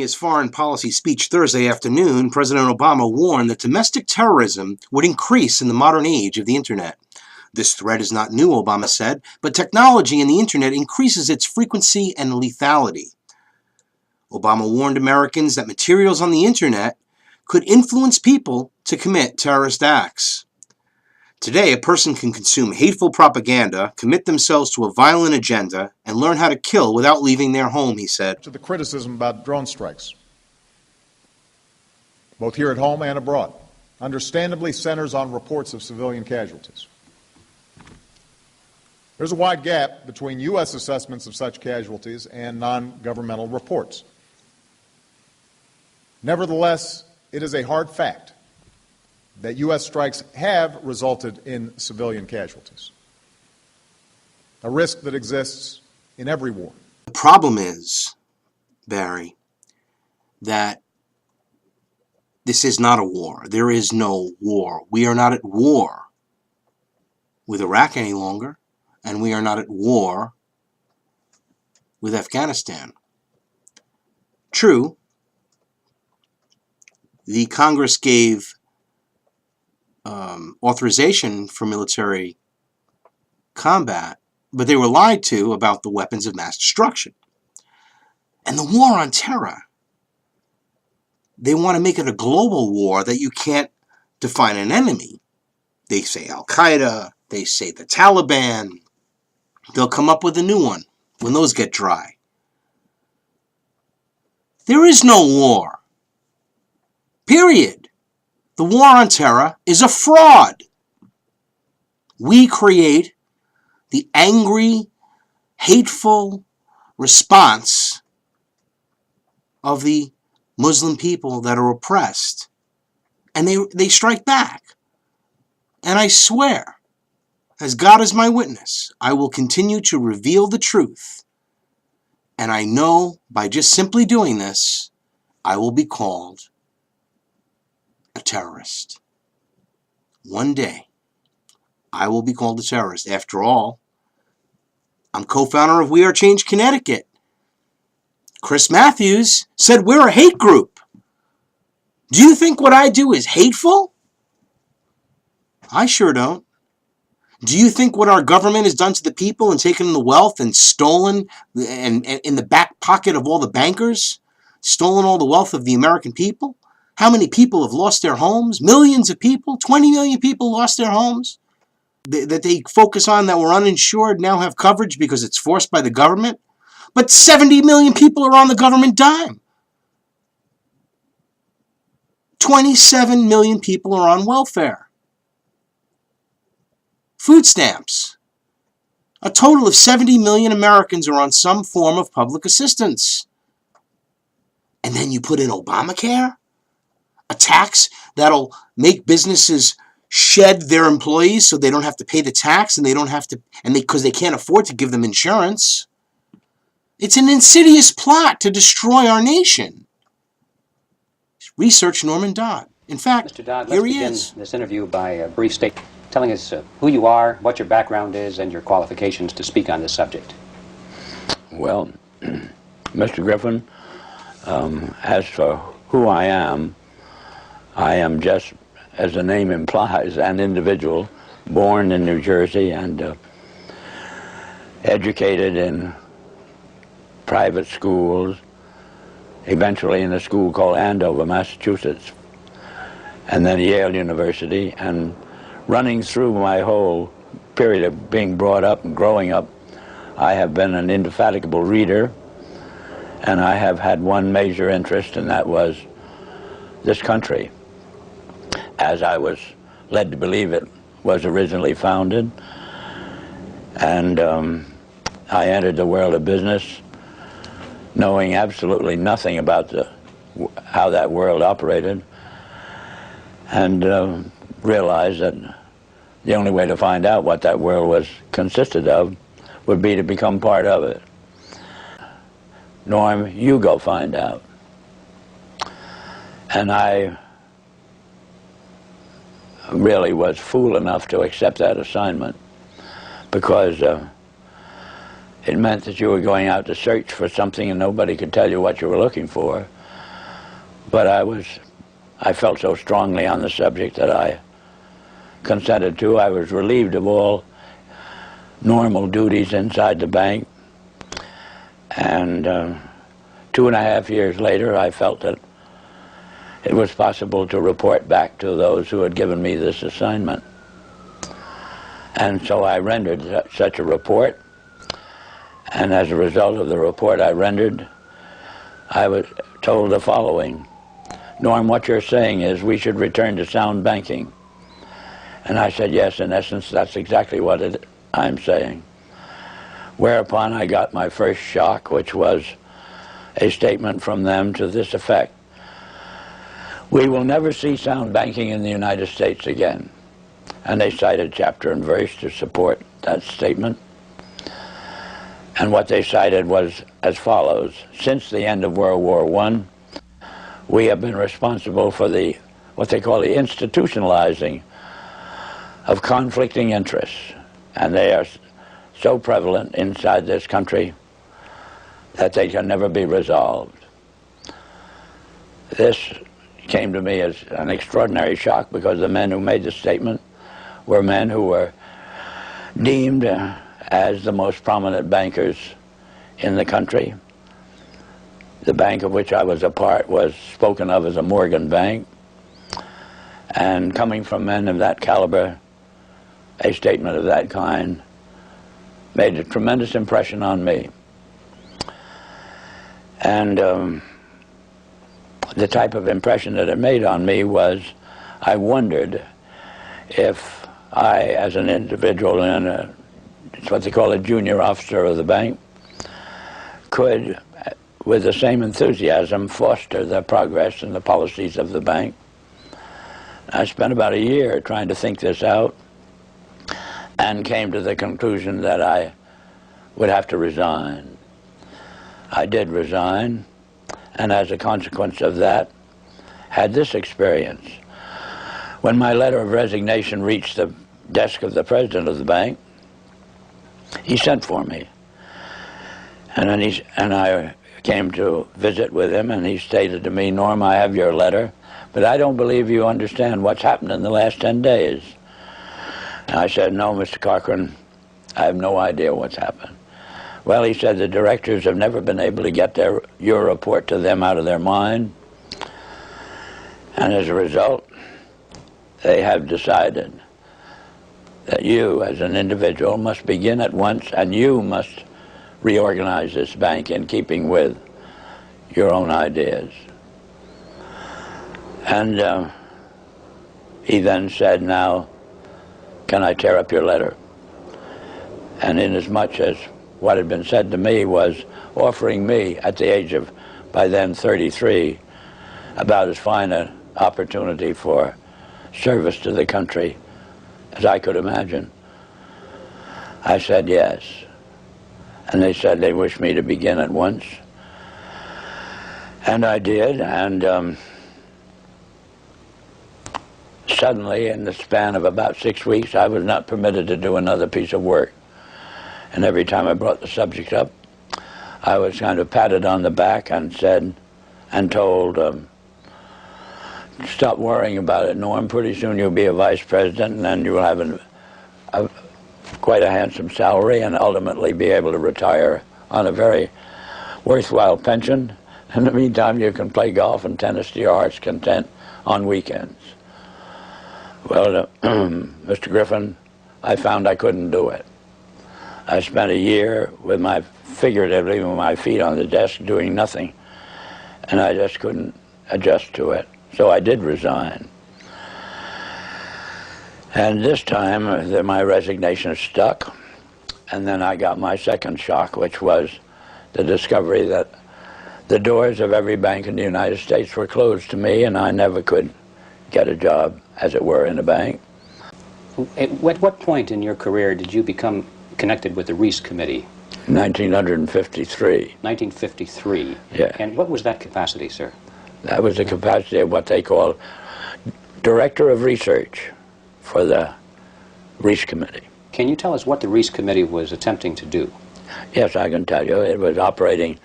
his foreign policy speech Thursday afternoon, President Obama warned that domestic terrorism would increase in the modern age of the Internet. This threat is not new, Obama said, but technology and the Internet increases its frequency and lethality. Obama warned Americans that materials on the Internet could influence people to commit terrorist acts. Today, a person can consume hateful propaganda, commit themselves to a violent agenda, and learn how to kill without leaving their home, he said. To the criticism about drone strikes, both here at home and abroad, understandably centers on reports of civilian casualties. There's a wide gap between U.S. assessments of such casualties and non-governmental reports. Nevertheless, it is a hard fact that U.S. strikes have resulted in civilian casualties, a risk that exists in every war. The problem is, Barry, that this is not a war. There is no war. We are not at war with Iraq any longer, and we are not at war with Afghanistan. True, the Congress gave authorization for military combat, but they were lied to about the weapons of mass destruction. And the war on terror, they want to make it a global war that you can't define an enemy. They say Al-Qaeda, they say the Taliban. They'll come up with a new one when those get dry. There is no war. Period. The war on terror is a fraud. We create the angry, hateful response of the Muslim people that are oppressed. And they strike back. And I swear, as God is my witness, I will continue to reveal the truth. And I know by just simply doing this, I will be called a terrorist. One day, I will be called a terrorist. After all, I'm co-founder of We Are Change Connecticut. Chris Matthews said we're a hate group. Do you think what I do is hateful? I sure don't. Do you think what our government has done to the people and taken the wealth and stolen and in the back pocket of all the bankers, stolen all the wealth of the American people? How many people have lost their homes? Millions of people? 20 million people lost their homes? That they focus on that were uninsured now have coverage because it's forced by the government? But 70 million people are on the government dime. 27 million people are on welfare. Food stamps. A total of 70 million Americans are on some form of public assistance. And then you put in Obamacare? A tax that'll make businesses shed their employees so they don't have to pay the tax and they don't have to, and because they can't afford to give them insurance. It's an insidious plot to destroy our nation. Research Norman Dodd. In fact, Mr. Dodd, here let's he begin is. this interview by a brief statement telling us who you are, what your background is, and your qualifications to speak on this subject. Well, Mr. Griffin, as for who I am just, as the name implies, an individual born in New Jersey and educated in private schools, eventually in a school called Andover, Massachusetts, and then Yale University. And running through my whole period of being brought up and growing up, I have been an indefatigable reader, and I have had one major interest, and that was this country, as I was led to believe it was originally founded. And I entered the world of business knowing absolutely nothing about how that world operated, and realized that the only way to find out what that world was consisted of would be to become part of it. Norm, you go find out. And I really was fool enough to accept that assignment, because it meant that you were going out to search for something and nobody could tell you what you were looking for. But I felt so strongly on the subject that I consented to. I was relieved of all normal duties inside the bank. And 2.5 years later, I felt that it was possible to report back to those who had given me this assignment. And so I rendered such a report. And as a result of the report I rendered, I was told the following: Norm, what you're saying is we should return to sound banking. And I said, yes, in essence, that's exactly what I'm saying. Whereupon I got my first shock, which was a statement from them to this effect: we will never see sound banking in the United States again. And they cited chapter and verse to support that statement. And what they cited was as follows: since the end of World War I, we have been responsible for what they call the institutionalizing of conflicting interests. And they are so prevalent inside this country that they can never be resolved. This came to me as an extraordinary shock, because the men who made the statement were men who were deemed as the most prominent bankers in the country. The bank of which I was a part was spoken of as a Morgan bank. And coming from men of that caliber, a statement of that kind made a tremendous impression on me. And the type of impression that it made on me was, I wondered if I, as an individual and it's what they call a junior officer of the bank, could, with the same enthusiasm, foster the progress and the policies of the bank. I spent about a year trying to think this out, and came to the conclusion that I would have to resign. I did resign, and as a consequence of that, had this experience. When my letter of resignation reached the desk of the president of the bank, he sent for me. And I came to visit with him, and he stated to me, Norm, I have your letter, but I don't believe you understand what's happened in the last 10 days. And I said, no, Mr. Cochran, I have no idea what's happened. Well, he said, the directors have never been able to get your report to them out of their mind. And as a result, they have decided that you, as an individual, must begin at once, and you must reorganize this bank in keeping with your own ideas. And he then said, now, can I tear up your letter? And inasmuch as what had been said to me was offering me, at the age of, by then, 33, about as fine an opportunity for service to the country as I could imagine, I said yes. And they said they wished me to begin at once. And I did, and suddenly, in the span of about 6 weeks, I was not permitted to do another piece of work. And every time I brought the subject up, I was kind of patted on the back and said, and told, stop worrying about it, Norm. Pretty soon you'll be a vice president, and then you'll have quite a handsome salary, and ultimately be able to retire on a very worthwhile pension. In the meantime, you can play golf and tennis to your heart's content on weekends. Well, Mr. Griffin, I found I couldn't do it. I spent a year figuratively with my feet on the desk doing nothing, and I just couldn't adjust to it. So I did resign. And this time, my resignation stuck, and then I got my second shock, which was the discovery that the doors of every bank in the United States were closed to me, and I never could get a job, as it were, in a bank. At what point in your career did you become connected with the Reese Committee? 1953. 1953. Yeah. And what was that capacity, sir? That was the capacity of what they call Director of Research for the Reese Committee. Can you tell us what the Reese Committee was attempting to do? Yes, I can tell you. It was operating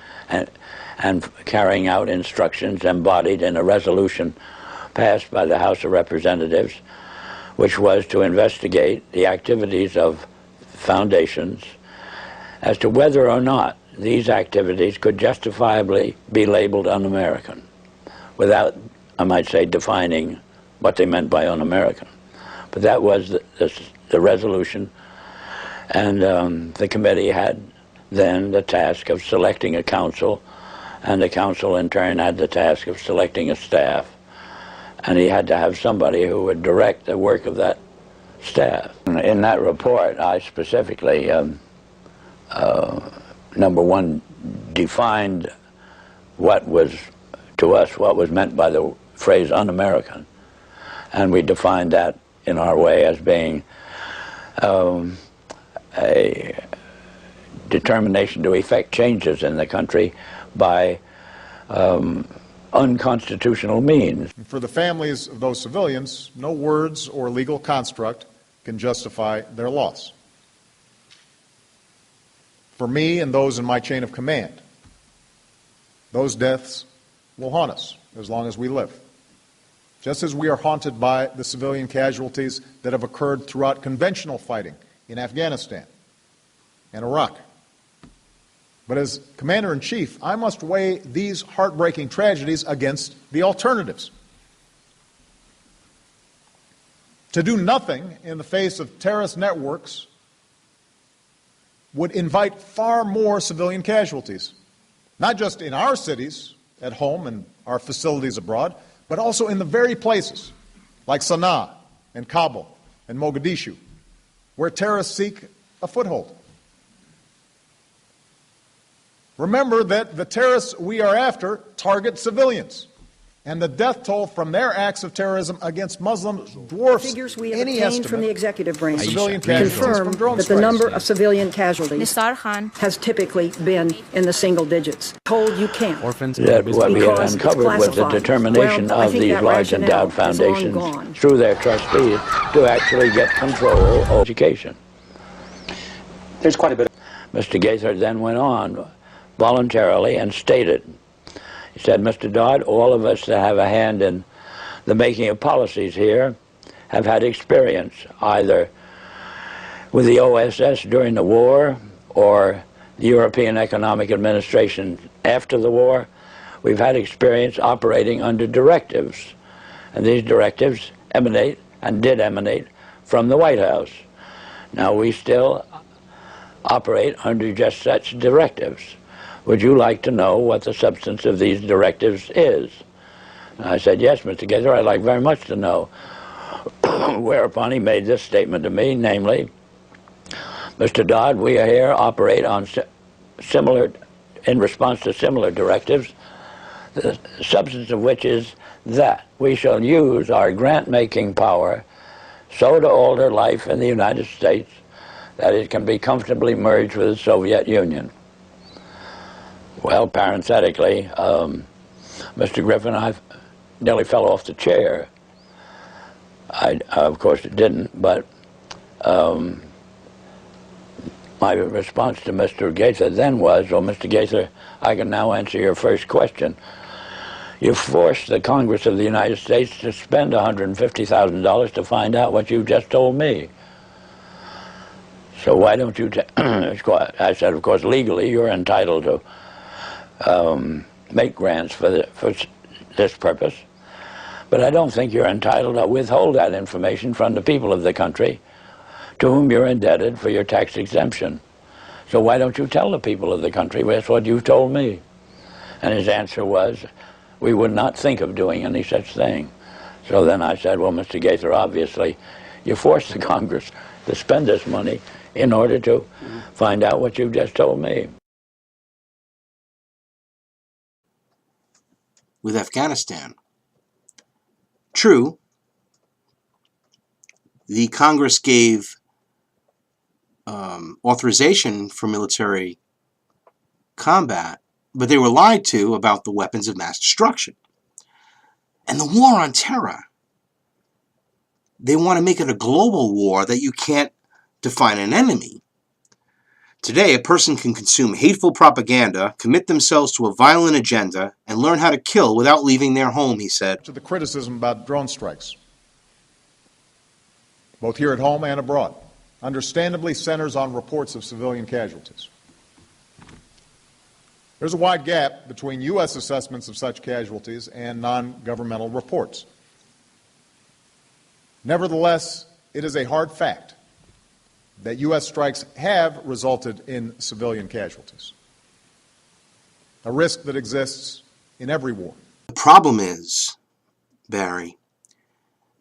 and carrying out instructions embodied in a resolution passed by the House of Representatives, which was to investigate the activities of foundations as to whether or not these activities could justifiably be labeled un-American, without, I might say, defining what they meant by un-American. But that was the resolution, and the committee had then the task of selecting a council, and the council in turn had the task of selecting a staff, and he had to have somebody who would direct the work of that staff. In that report, I specifically, number one, defined what was, to us, what was meant by the phrase un-American, and we defined that in our way as being a determination to effect changes in the country by unconstitutional means. For the families of those civilians, no words or legal construct can justify their loss. For me and those in my chain of command, those deaths will haunt us as long as we live. Just as we are haunted by the civilian casualties that have occurred throughout conventional fighting in Afghanistan and Iraq. But as Commander-in-Chief, I must weigh these heartbreaking tragedies against the alternatives. To do nothing in the face of terrorist networks would invite far more civilian casualties, not just in our cities, at home, and our facilities abroad, but also in the very places like Sana'a and Kabul and Mogadishu, where terrorists seek a foothold. Remember that the terrorists we are after target civilians, and the death toll from their acts of terrorism against Muslims dwarfs figures we have any obtained estimate from the executive branch civilian casualties confirm from drone that the strikes. number of civilian casualties Nisar Khan has typically been in the single digits. Told you can't. Orphans. That what we had Because it's uncovered was the classified. determination Well, I of think these that large rationale endowed is long foundations gone. through their trustees to actually get control of education. There's quite a bit of Mr. Gaither then went on voluntarily and stated, he said, Mr. Dodd, all of us that have a hand in the making of policies here have had experience either with the OSS during the war or the European Economic Administration after the war. We've had experience operating under directives, and these directives emanate and did emanate from the White House. Now we still operate under just such directives. Would you like to know what the substance of these directives is? And I said, yes, Mr. Gaither, I'd like very much to know. Whereupon he made this statement to me, namely, Mr. Dodd, we are here operate on in response to similar directives, the substance of which is that we shall use our grant-making power so to alter life in the United States that it can be comfortably merged with the Soviet Union. Well, parenthetically, Mr. Griffin, I nearly fell off the chair. Of course it didn't, but my response to Mr. Gaither then was, well, Mr. Gaither, I can now answer your first question. You forced the Congress of the United States to spend $150,000 to find out what you just told me. So why don't you I said, of course, legally you're entitled to make grants for this purpose, but I don't think you're entitled to withhold that information from the people of the country to whom you're indebted for your tax exemption. So why don't you tell the people of the country that's what you told me? And his answer was, we would not think of doing any such thing. So then I said, well, Mr. Gaither, obviously you forced the Congress to spend this money in order to find out what you've just told me. With Afghanistan. True, the Congress gave authorization for military combat, but they were lied to about the weapons of mass destruction. And the war on terror, they want to make it a global war that you can't define an enemy. Today, a person can consume hateful propaganda, commit themselves to a violent agenda, and learn how to kill without leaving their home, he said. To the criticism about drone strikes, both here at home and abroad, understandably centers on reports of civilian casualties. There's a wide gap between U.S. assessments of such casualties and non-governmental reports. Nevertheless, it is a hard fact that U.S. strikes have resulted in civilian casualties, a risk that exists in every war. The problem is, Barry,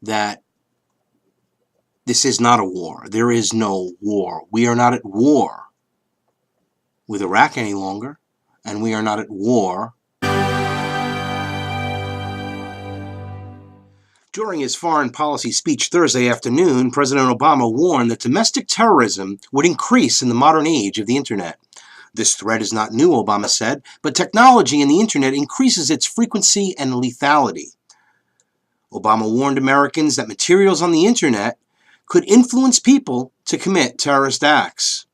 that this is not a war. There is no war. We are not at war with Iraq any longer, and we are not at war. During his foreign policy speech Thursday afternoon, President Obama warned that domestic terrorism would increase in the modern age of the Internet. This threat is not new, Obama said, but technology and the Internet increases its frequency and lethality. Obama warned Americans that materials on the Internet could influence people to commit terrorist acts.